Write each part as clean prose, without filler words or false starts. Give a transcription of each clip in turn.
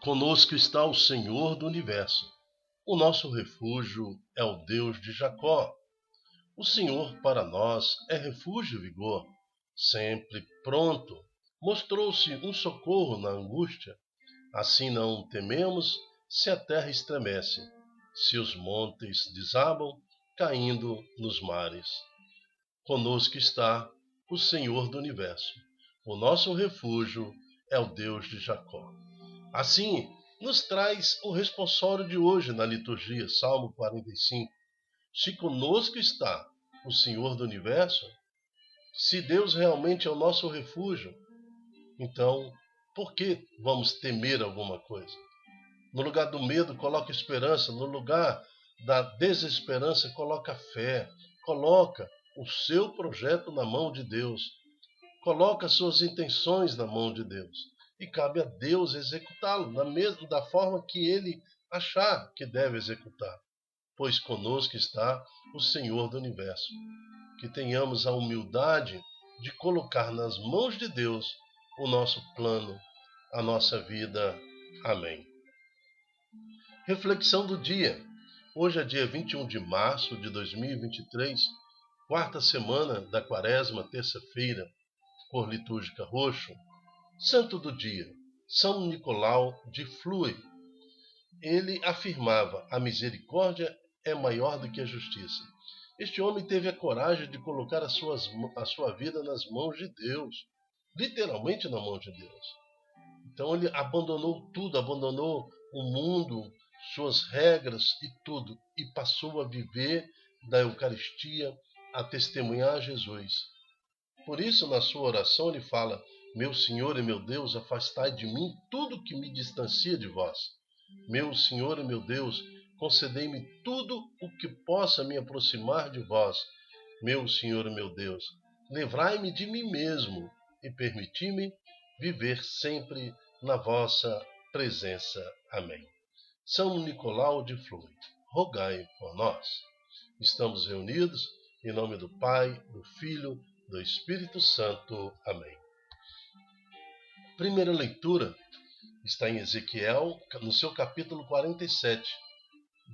Conosco está o Senhor do Universo. O nosso refúgio é o Deus de Jacó. O Senhor para nós é refúgio e vigor. Sempre pronto, mostrou-se um socorro na angústia. Assim não tememos se a terra estremece, se os montes desabam, caindo nos mares. Conosco está o Senhor do Universo. O nosso refúgio é o Deus de Jacó. Assim, nos traz o responsório de hoje na liturgia, Salmo 45. Se conosco está o Senhor do Universo, se Deus realmente é o nosso refúgio, então por que vamos temer alguma coisa? No lugar do medo, coloca esperança. No lugar da desesperança, coloca fé. Coloca o seu projeto na mão de Deus. Coloca suas intenções na mão de Deus. E cabe a Deus executá-lo da forma que ele achar que deve executar. Pois conosco está o Senhor do Universo. Que tenhamos a humildade de colocar nas mãos de Deus o nosso plano, a nossa vida. Amém. Reflexão do dia. Hoje é dia 21 de março de 2023, quarta semana da quaresma, terça-feira, cor litúrgica roxo. Santo do dia, São Nicolau de Flue. Ele afirmava: a misericórdia é maior do que a justiça. Este homem teve a coragem de colocar a sua vida nas mãos de Deus, literalmente na mão de Deus. Então ele abandonou tudo, abandonou o mundo, suas regras e tudo, e passou a viver da Eucaristia, a testemunhar Jesus. Por isso, na sua oração, ele fala: meu Senhor e meu Deus, afastai de mim tudo que me distancia de vós. Meu Senhor e meu Deus, concedei-me tudo o que possa me aproximar de vós. Meu Senhor e meu Deus, livrai-me de mim mesmo e permiti-me viver sempre na vossa presença. Amém. São Nicolau de Flue, rogai por nós. Estamos reunidos em nome do Pai, do Filho, do Espírito Santo. Amém. Primeira leitura está em Ezequiel, no seu capítulo 47,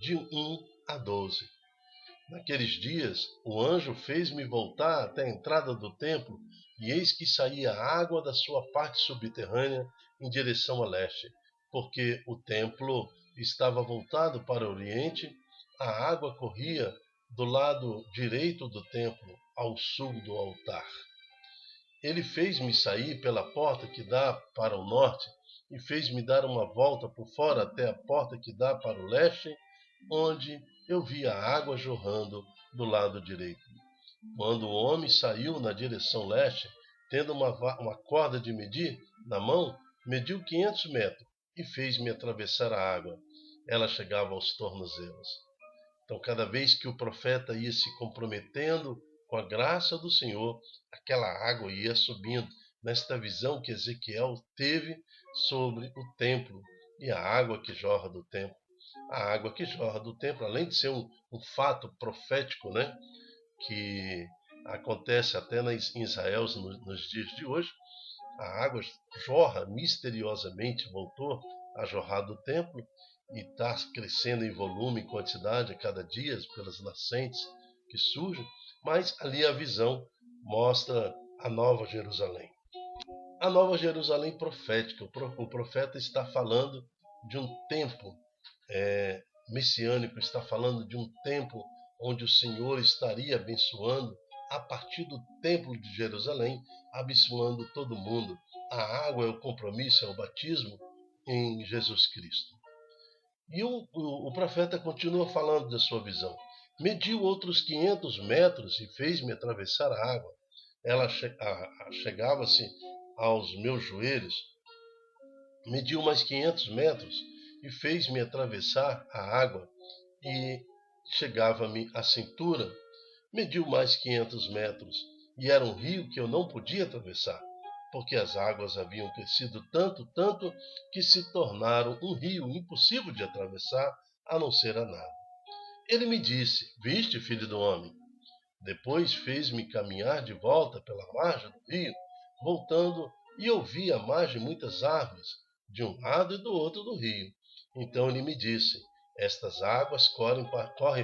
de 1 a 12. Naqueles dias, o anjo fez-me voltar até a entrada do templo, e eis que saía água da sua parte subterrânea em direção a leste, porque o templo estava voltado para o oriente. A água corria do lado direito do templo, ao sul do altar. Ele fez-me sair pela porta que dá para o norte, e fez-me dar uma volta por fora até a porta que dá para o leste, onde eu vi a água jorrando do lado direito. Quando o homem saiu na direção leste, tendo uma corda de medir na mão, mediu 500 metros e fez-me atravessar a água. Ela chegava aos tornozelos. Então, cada vez que o profeta ia se comprometendo com a graça do Senhor, aquela água ia subindo. Nesta visão que Ezequiel teve sobre o templo e a água que jorra do templo. A água que jorra do templo, além de ser um fato profético, né, que acontece até em Israel nos dias de hoje, a água jorra misteriosamente, voltou a jorrar do templo e está crescendo em volume e quantidade a cada dia pelas nascentes que surgem, mas ali a visão mostra a Nova Jerusalém. A Nova Jerusalém profética. O profeta está falando de um tempo messiânico, está falando de um tempo onde o Senhor estaria abençoando a partir do templo de Jerusalém, abençoando todo mundo. A água é o compromisso, é o batismo em Jesus Cristo. E o profeta continua falando da sua visão. Mediu outros 500 metros e fez-me atravessar a água. Ela chegava-se aos meus joelhos. Mediu mais 500 metros e fez-me atravessar a água e chegava-me à cintura. Mediu mais 500 metros e era um rio que eu não podia atravessar, porque as águas haviam crescido tanto, que se tornaram um rio impossível de atravessar, a não ser a nado. Ele me disse: viste, filho do homem? Depois fez-me caminhar de volta pela margem do rio, voltando, e eu vi à margem muitas árvores, de um lado e do outro do rio. Então ele me disse: estas águas correm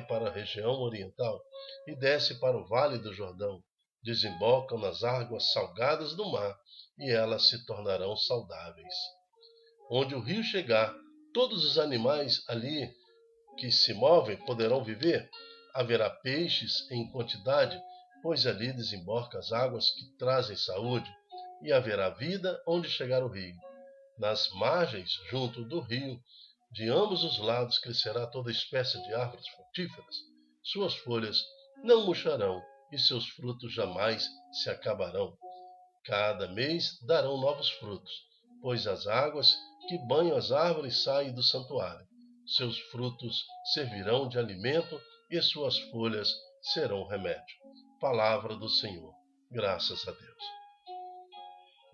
para a região oriental e descem para o vale do Jordão, desembocam nas águas salgadas do mar, e elas se tornarão saudáveis. Onde o rio chegar, todos os animais ali que se movem poderão viver. Haverá peixes em quantidade, pois ali desembocam as águas que trazem saúde, e haverá vida onde chegar o rio. Nas margens, junto do rio, de ambos os lados crescerá toda espécie de árvores frutíferas. Suas folhas não murcharão e seus frutos jamais se acabarão. Cada mês darão novos frutos, pois as águas que banham as árvores saem do santuário. Seus frutos servirão de alimento e suas folhas serão remédio. Palavra do Senhor. Graças a Deus.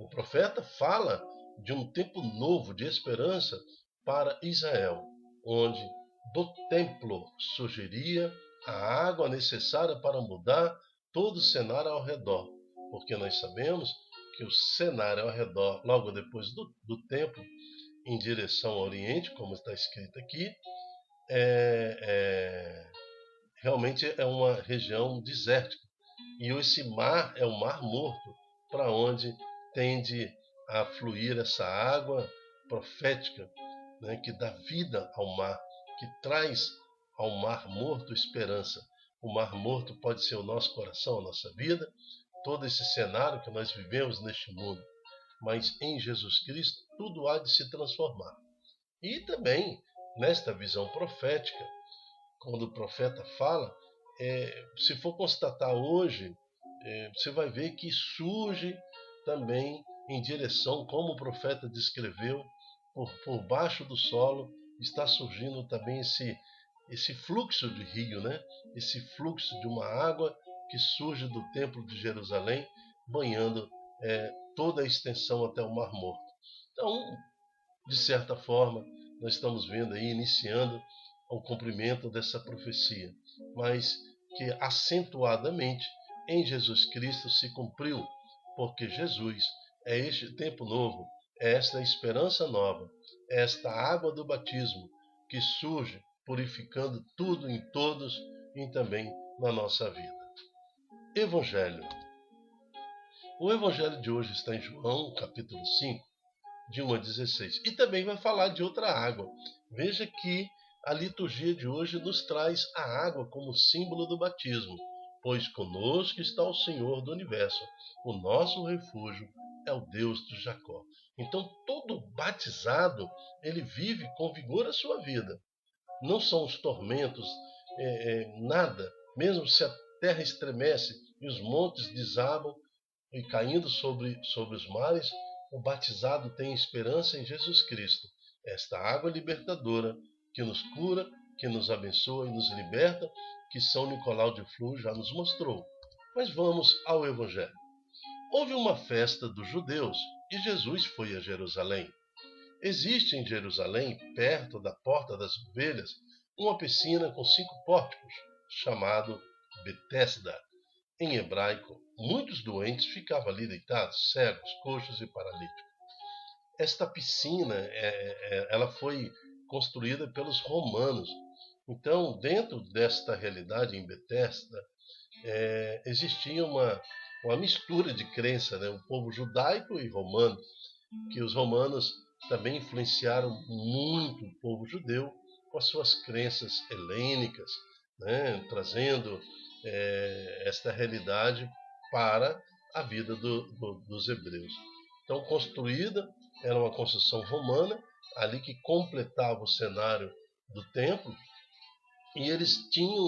O profeta fala de um tempo novo de esperança para Israel, onde do templo surgiria a água necessária para mudar todo o cenário ao redor, porque nós sabemos que o cenário ao redor, logo depois do templo, em direção ao Oriente, como está escrito aqui, realmente é uma região desértica. E esse mar é o Mar Morto, para onde tende a fluir essa água profética, né, que dá vida ao mar, que traz ao Mar Morto esperança. O Mar Morto pode ser o nosso coração, a nossa vida, todo esse cenário que nós vivemos neste mundo. Mas em Jesus Cristo tudo há de se transformar. E também, nesta visão profética, quando o profeta fala, se for constatar hoje, você vai ver que surge também em direção, como o profeta descreveu, por baixo do solo, está surgindo também esse fluxo de rio, né? Esse fluxo de uma água que surge do templo de Jerusalém, banhando toda a extensão até o Mar Morto. Então, de certa forma, nós estamos vendo aí, iniciando o cumprimento dessa profecia, mas que acentuadamente em Jesus Cristo se cumpriu, porque Jesus é este tempo novo, é esta esperança nova, é esta água do batismo que surge purificando tudo em todos e também na nossa vida. Evangelho. O Evangelho de hoje está em João, capítulo 5, de 1 a 16. E também vai falar de outra água. Veja que a liturgia de hoje nos traz a água como símbolo do batismo, pois conosco está o Senhor do Universo. O nosso refúgio é o Deus de Jacó. Então todo batizado, ele vive com vigor a sua vida. Não são os tormentos, nada. Mesmo se a terra estremece e os montes desabam e caindo sobre os mares, o batizado tem esperança em Jesus Cristo, esta água libertadora que nos cura, que nos abençoa e nos liberta, que São Nicolau de Flores já nos mostrou. Mas vamos ao Evangelho. Houve uma festa dos judeus e Jesus foi a Jerusalém. Existe em Jerusalém, perto da Porta das Ovelhas, uma piscina com 5 pórticos, chamado Betesda. Em hebraico, muitos doentes ficavam ali deitados, cegos, coxos e paralíticos. Esta piscina ela foi construída pelos romanos. Então, dentro desta realidade em Betesda, existia uma mistura de crença, né? O povo judaico e romano, que os romanos também influenciaram muito o povo judeu com as suas crenças helênicas, né? Trazendo esta realidade para a vida dos hebreus. Então, construída, era uma construção romana, ali que completava o cenário do templo, e eles tinham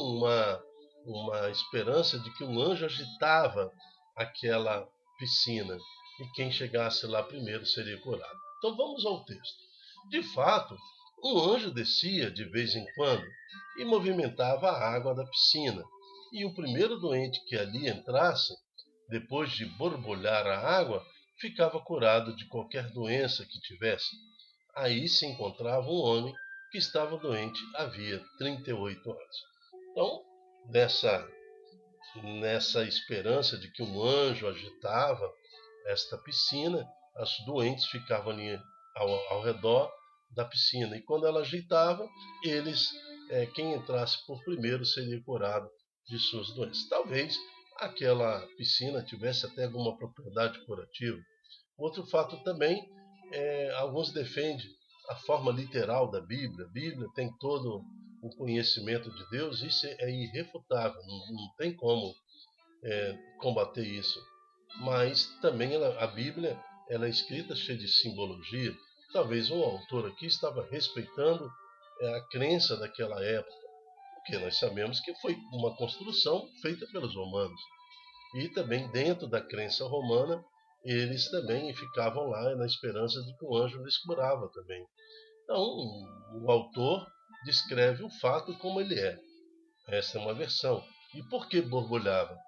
uma esperança de que um anjo agitava aquela piscina, e quem chegasse lá primeiro seria curado. Então vamos ao texto. De fato, um anjo descia de vez em quando e movimentava a água da piscina, e o primeiro doente que ali entrasse, depois de borbulhar a água, ficava curado de qualquer doença que tivesse. Aí se encontrava um homem que estava doente havia 38 anos. Então, nessa esperança de que um anjo agitava esta piscina, os doentes ficavam ali ao redor da piscina. E quando ela ajeitava, quem entrasse por primeiro seria curado de suas doenças. Talvez aquela piscina tivesse até alguma propriedade curativa. Outro fato também, alguns defendem a forma literal da Bíblia. A Bíblia tem todo o conhecimento de Deus, isso é irrefutável, não tem como combater isso. Mas também a Bíblia ela é escrita cheia de simbologia. Talvez o autor aqui estava respeitando a crença daquela época, porque nós sabemos que foi uma construção feita pelos romanos. E também dentro da crença romana, eles também ficavam lá na esperança de que o anjo lhes curava também. Então, o autor descreve o fato como ele é. Essa é uma versão. E por que borbulhava?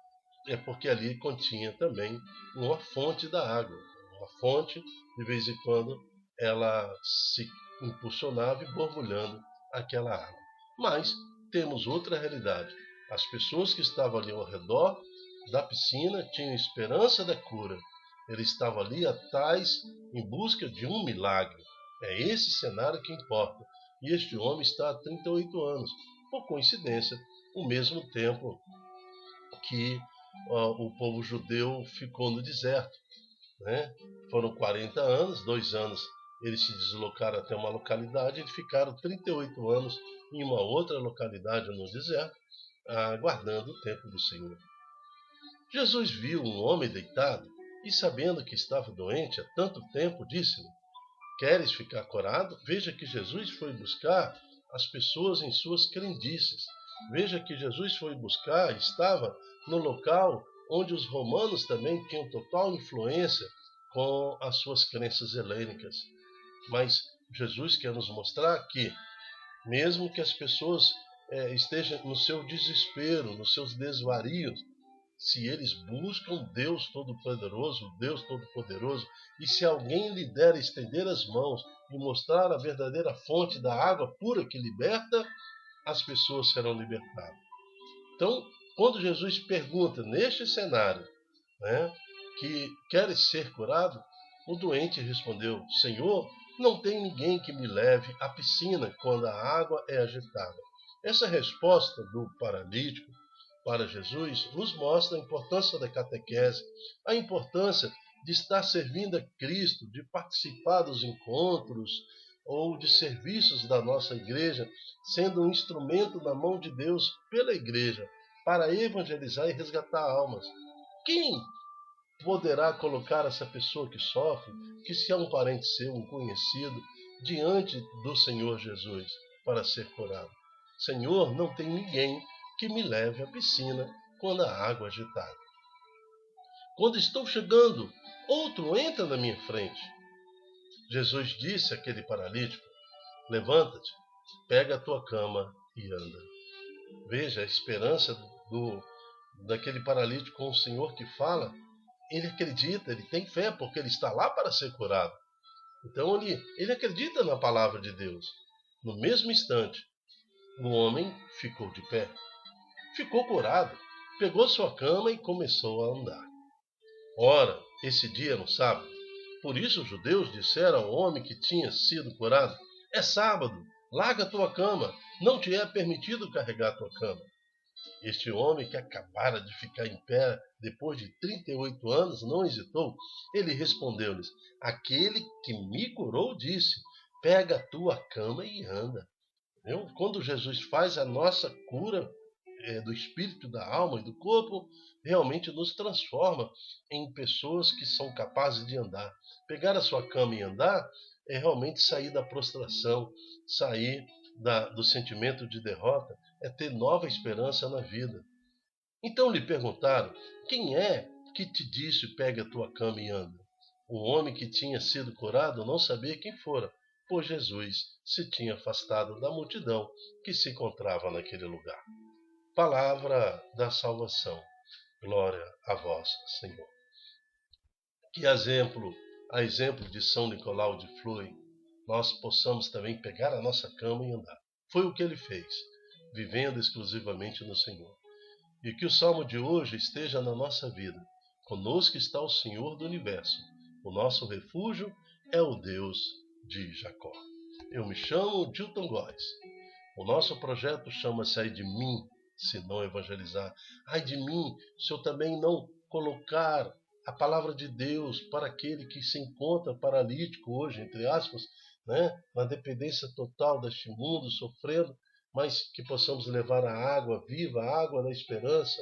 É porque ali continha também uma fonte da água. Uma fonte, de vez em quando, ela se impulsionava e borbulhando aquela água. Mas temos outra realidade. As pessoas que estavam ali ao redor da piscina tinham esperança da cura. Eles estavam ali atrás em busca de um milagre. É esse cenário que importa. E este homem está há 38 anos. Por coincidência, o mesmo tempo que o povo judeu ficou no deserto. Né? Foram 40 anos, 2 anos eles se deslocaram até uma localidade e ficaram 38 anos em uma outra localidade no deserto, aguardando o tempo do Senhor. Jesus viu um homem deitado e, sabendo que estava doente há tanto tempo, disse-lhe: Queres ficar curado? Veja que Jesus foi buscar as pessoas em suas crendices. Veja que Jesus foi buscar, estava no local onde os romanos também tinham total influência com as suas crenças helênicas. Mas Jesus quer nos mostrar que, mesmo que as pessoas estejam no seu desespero, nos seus desvarios, se eles buscam Deus Todo-Poderoso, e se alguém lhe der estender as mãos e mostrar a verdadeira fonte da água pura que liberta, as pessoas serão libertadas. Então, quando Jesus pergunta neste cenário, né, que queres ser curado, o doente respondeu: Senhor, não tem ninguém que me leve à piscina quando a água é agitada. Essa resposta do paralítico para Jesus nos mostra a importância da catequese, a importância de estar servindo a Cristo, de participar dos encontros ou de serviços da nossa igreja, sendo um instrumento na mão de Deus pela igreja para evangelizar e resgatar almas. Quem poderá colocar essa pessoa que sofre, que se é um parente seu, um conhecido, diante do Senhor Jesus para ser curado? Senhor, não tem ninguém que me leve à piscina quando a água é agitada. Quando estou chegando, outro entra na minha frente. Jesus disse àquele paralítico: Levanta-te, pega a tua cama e anda. Veja a esperança daquele paralítico com o Senhor que fala. Ele acredita, ele tem fé, porque ele está lá para ser curado. Então ele acredita na palavra de Deus. No mesmo instante, o homem ficou de pé. Ficou curado, pegou sua cama e começou a andar. Ora, esse dia era um sábado. Por isso os judeus disseram ao homem que tinha sido curado: É sábado, larga a tua cama, não te é permitido carregar a tua cama. Este homem, que acabara de ficar em pé depois de 38 anos, não hesitou. Ele respondeu-lhes: Aquele que me curou disse: Pega a tua cama e anda. Quando Jesus faz a nossa cura do espírito, da alma e do corpo, realmente nos transforma em pessoas que são capazes de andar. Pegar a sua cama e andar é realmente sair da prostração, sair do sentimento de derrota, é ter nova esperança na vida. Então lhe perguntaram: Quem é que te disse pega a tua cama e anda? O homem que tinha sido curado não sabia quem fora, pois Jesus se tinha afastado da multidão que se encontrava naquele lugar. Palavra da salvação. Glória a vós, Senhor. Que a exemplo de São Nicolau de Flui, nós possamos também pegar a nossa cama e andar. Foi o que ele fez, vivendo exclusivamente no Senhor. E que o salmo de hoje esteja na nossa vida. Conosco está o Senhor do Universo. O nosso refúgio é o Deus de Jacó. Eu me chamo Dilton Góes. O nosso projeto chama-se Ai de mim, se não evangelizar. Ai de mim, se eu também não colocar a palavra de Deus para aquele que se encontra paralítico hoje, entre aspas, né, na dependência total deste mundo, sofrendo, mas que possamos levar a água viva, a água da esperança,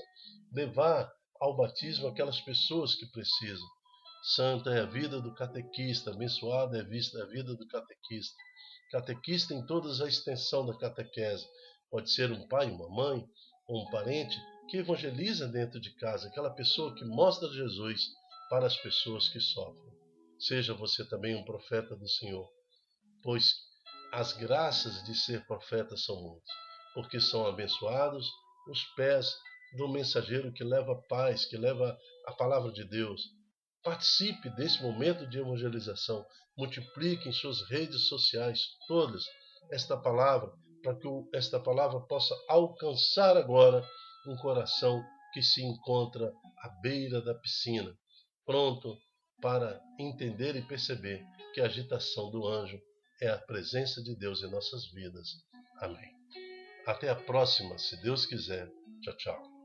levar ao batismo aquelas pessoas que precisam. Santa é a vida do catequista, abençoada é a vida do catequista. Catequista em toda a extensão da catequese. Pode ser um pai, uma mãe, ou um parente que evangeliza dentro de casa, aquela pessoa que mostra Jesus para as pessoas que sofrem. Seja você também um profeta do Senhor, pois as graças de ser profeta são muitas, porque são abençoados os pés do mensageiro que leva paz, que leva a palavra de Deus. Participe desse momento de evangelização. Multiplique em suas redes sociais todas esta palavra, para que esta palavra possa alcançar agora um coração que se encontra à beira da piscina, pronto para entender e perceber que a agitação do anjo é a presença de Deus em nossas vidas. Amém. Até a próxima, se Deus quiser. Tchau, tchau.